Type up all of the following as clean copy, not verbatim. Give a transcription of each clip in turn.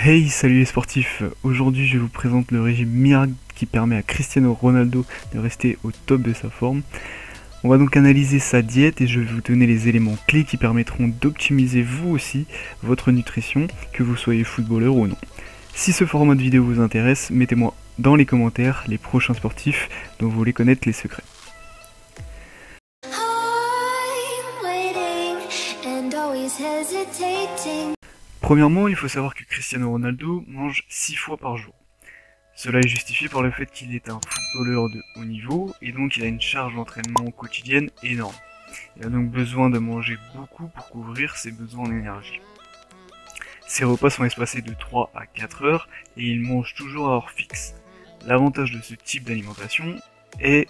Hey, salut les sportifs! Aujourd'hui je vous présente le régime miracle qui permet à Cristiano Ronaldo de rester au top de sa forme. On va donc analyser sa diète et je vais vous donner les éléments clés qui permettront d'optimiser vous aussi votre nutrition, que vous soyez footballeur ou non. Si ce format de vidéo vous intéresse, mettez-moi dans les commentaires les prochains sportifs dont vous voulez connaître les secrets. Premièrement, il faut savoir que Cristiano Ronaldo mange 6 fois par jour. Cela est justifié par le fait qu'il est un footballeur de haut niveau et donc il a une charge d'entraînement quotidienne énorme. Il a donc besoin de manger beaucoup pour couvrir ses besoins en énergie. Ses repas sont espacés de 3 à 4 heures et il mange toujours à heure fixe. L'avantage de ce type d'alimentation est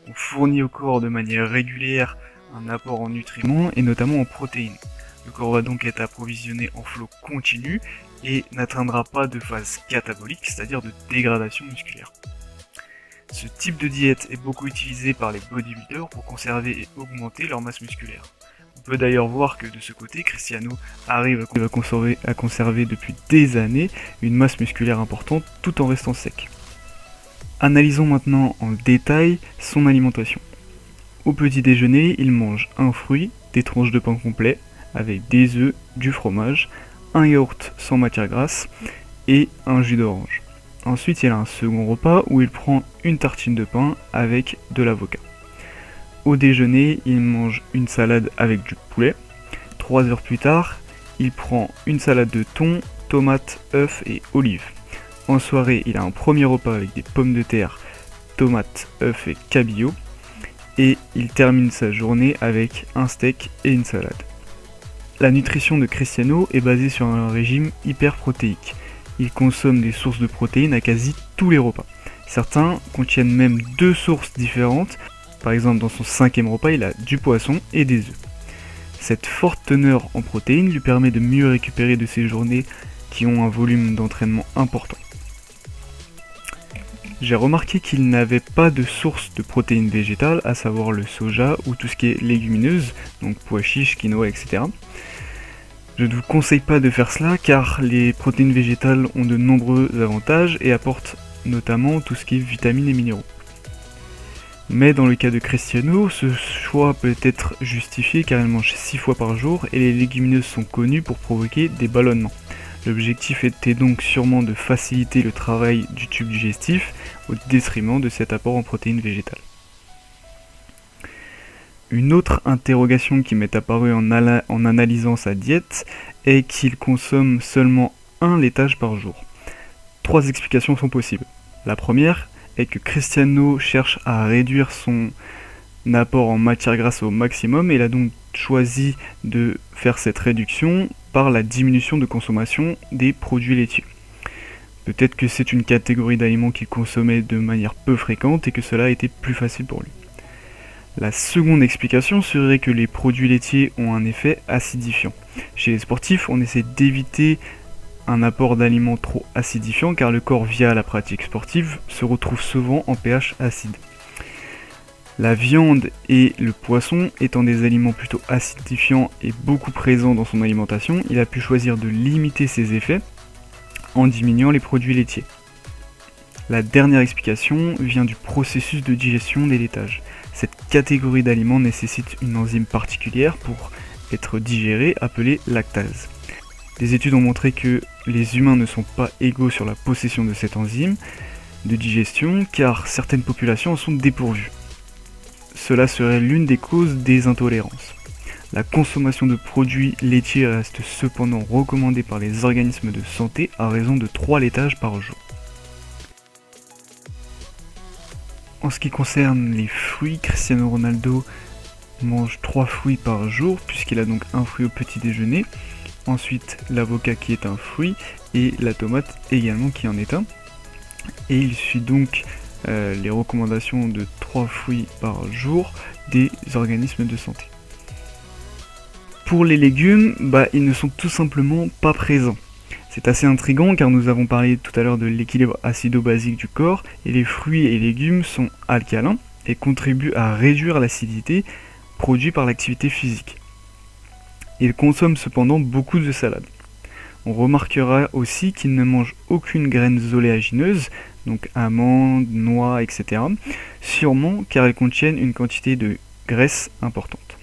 qu'on fournit au corps de manière régulière un apport en nutriments et notamment en protéines. Le corps va donc être approvisionné en flot continu et n'atteindra pas de phase catabolique, c'est-à-dire de dégradation musculaire. Ce type de diète est beaucoup utilisé par les bodybuilders pour conserver et augmenter leur masse musculaire. On peut d'ailleurs voir que de ce côté, Cristiano arrive à conserver depuis des années une masse musculaire importante tout en restant sec. Analysons maintenant en détail son alimentation. Au petit déjeuner, il mange un fruit, des tranches de pain complet, avec des œufs, du fromage, un yaourt sans matière grasse et un jus d'orange. Ensuite, il a un second repas où il prend une tartine de pain avec de l'avocat. Au déjeuner, il mange une salade avec du poulet. 3 heures plus tard, il prend une salade de thon, tomates, œufs et olives. En soirée, il a un premier repas avec des pommes de terre, tomates, œufs et cabillaud. Et il termine sa journée avec un steak et une salade. La nutrition de Cristiano est basée sur un régime hyperprotéique. Il consomme des sources de protéines à quasi tous les repas. Certains contiennent même 2 sources différentes. Par exemple, dans son 5e repas, il a du poisson et des œufs. Cette forte teneur en protéines lui permet de mieux récupérer de ses journées qui ont un volume d'entraînement important. J'ai remarqué qu'il n'avait pas de source de protéines végétales, à savoir le soja ou tout ce qui est légumineuse, donc pois chiches, quinoa, etc. Je ne vous conseille pas de faire cela car les protéines végétales ont de nombreux avantages et apportent notamment tout ce qui est vitamines et minéraux. Mais dans le cas de Cristiano, ce choix peut être justifié car il mange 6 fois par jour et les légumineuses sont connues pour provoquer des ballonnements. L'objectif était donc sûrement de faciliter le travail du tube digestif au détriment de cet apport en protéines végétales. Une autre interrogation qui m'est apparue en analysant sa diète est qu'il consomme seulement un laitage par jour. 3 explications sont possibles. La première est que Cristiano cherche à réduire son apport en matière grasse au maximum et il a donc choisi de faire cette réduction par la diminution de consommation des produits laitiers. Peut-être que c'est une catégorie d'aliments qu'il consommait de manière peu fréquente et que cela a été plus facile pour lui. La seconde explication serait que les produits laitiers ont un effet acidifiant. Chez les sportifs, on essaie d'éviter un apport d'aliments trop acidifiants car le corps, via la pratique sportive, se retrouve souvent en pH acide. La viande et le poisson étant des aliments plutôt acidifiants et beaucoup présents dans son alimentation, il a pu choisir de limiter ces effets en diminuant les produits laitiers. La dernière explication vient du processus de digestion des laitages. Cette catégorie d'aliments nécessite une enzyme particulière pour être digérée, appelée lactase. Des études ont montré que les humains ne sont pas égaux sur la possession de cette enzyme de digestion car certaines populations en sont dépourvues. Cela serait l'une des causes des intolérances. La consommation de produits laitiers reste cependant recommandée par les organismes de santé à raison de 3 laitages par jour. En ce qui concerne les fruits, Cristiano Ronaldo mange 3 fruits par jour puisqu'il a donc un fruit au petit déjeuner, ensuite l'avocat qui est un fruit et la tomate également qui en est un. Et il suit donc les recommandations de 3 fruits par jour des organismes de santé. Pour les légumes, ils ne sont tout simplement pas présents. C'est assez intriguant car nous avons parlé tout à l'heure de l'équilibre acido-basique du corps et les fruits et légumes sont alcalins et contribuent à réduire l'acidité produite par l'activité physique. Ils consomment cependant beaucoup de salades. On remarquera aussi qu'il ne mange aucune graine oléagineuse, donc amandes, noix, etc. Sûrement car elles contiennent une quantité de graisse importante.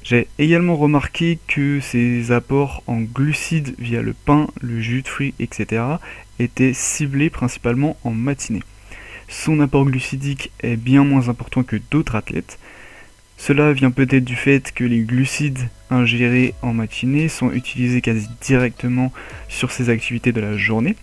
J'ai également remarqué que ses apports en glucides via le pain, le jus de fruits, etc. étaient ciblés principalement en matinée. Son apport glucidique est bien moins important que d'autres athlètes. Cela vient peut-être du fait que les glucides ingérés en matinée sont utilisés quasi directement sur ses activités de la journée.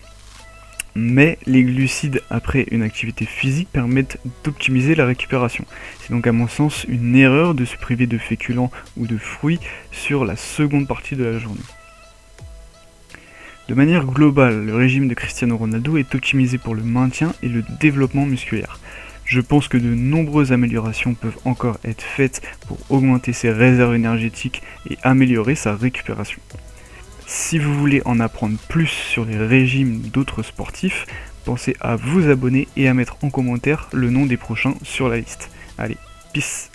Mais les glucides après une activité physique permettent d'optimiser la récupération. C'est donc à mon sens une erreur de se priver de féculents ou de fruits sur la seconde partie de la journée. De manière globale, le régime de Cristiano Ronaldo est optimisé pour le maintien et le développement musculaire. Je pense que de nombreuses améliorations peuvent encore être faites pour augmenter ses réserves énergétiques et améliorer sa récupération. Si vous voulez en apprendre plus sur les régimes d'autres sportifs, pensez à vous abonner et à mettre en commentaire le nom des prochains sur la liste. Allez, peace!